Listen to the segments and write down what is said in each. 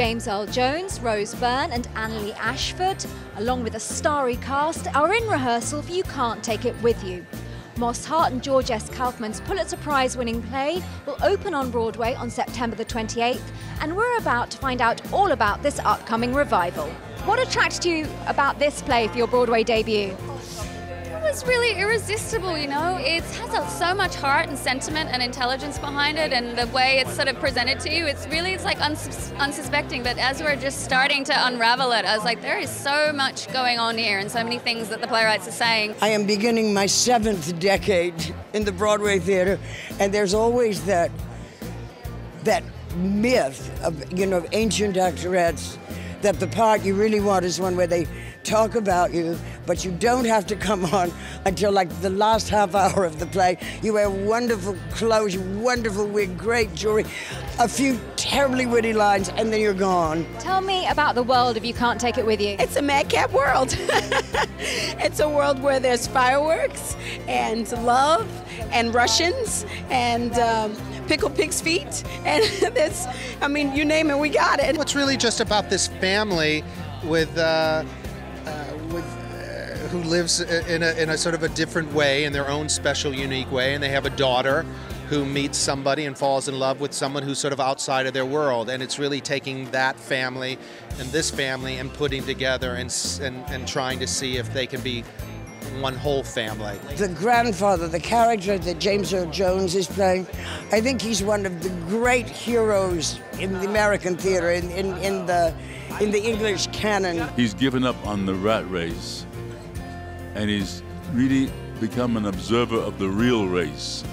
James Earl Jones, Rose Byrne and Annaleigh Ashford, along with a starry cast, are in rehearsal for You Can't Take It With You. Moss Hart and George S. Kaufman's Pulitzer Prize-winning play will open on Broadway on September the 28th, and we're about to find out all about this upcoming revival. What attracted you about this play for your Broadway debut? It was really irresistible, you know. It has so much heart and sentiment and intelligence behind it, and the way it's sort of presented to you, it's like unsuspecting. But as we're just starting to unravel it, I was like, there is so much going on here and so many things that the playwrights are saying. I am beginning my 7th decade in the Broadway theater, and there's always that myth of ancient actorettes, that the part you really want is one where they talk about you, but you don't have to come on until like the last half hour of the play. You wear wonderful clothes, wonderful wig, great jewelry, a few terribly witty lines, and then you're gone. Tell me about the world of You Can't Take It With You. It's a madcap world. It's a world where there's fireworks and love and Russians and pickled pig's feet, and this, you name it, we got it. It's really just about this family with who lives in a sort of a different way, in their own special, unique way, and they have a daughter who meets somebody and falls in love with someone who's sort of outside of their world, and it's really taking that family and this family and putting together and trying to see if they can be one whole family. The grandfather, the character that James Earl Jones is playing, I think he's one of the great heroes in the American theater, in the English canon. He's given up on the rat race, and he's really become an observer of the real race.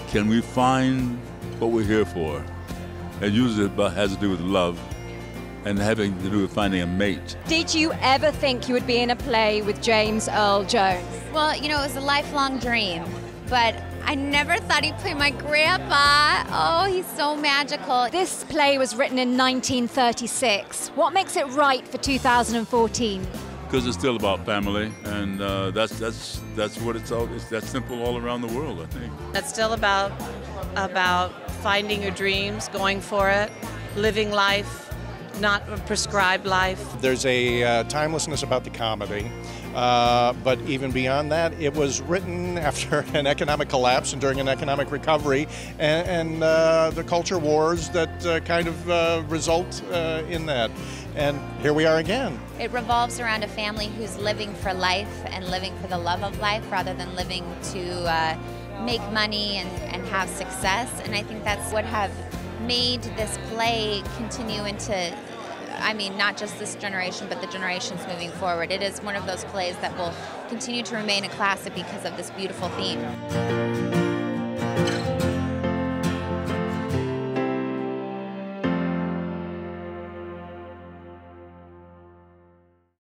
Can we find what we're here for? And usually it has to do with love and having to do with finding a mate. Did you ever think you would be in a play with James Earl Jones? Well, it was a lifelong dream, but I never thought he'd play my grandpa. Oh, he's so magical. This play was written in 1936. What makes it right for 2014? Because it's still about family, and that's what it's all. It's that simple all around the world, I think. It's still about finding your dreams, going for it, living life, not a prescribed life. There's a timelessness about the comedy, but even beyond that, it was written after an economic collapse and during an economic recovery, and the culture wars that kind of result in that. And here we are again. It revolves around a family who's living for life and living for the love of life rather than living to make money and have success. And I think that's what have made this play continue into, not just this generation, but the generations moving forward. It is one of those plays that will continue to remain a classic because of this beautiful theme.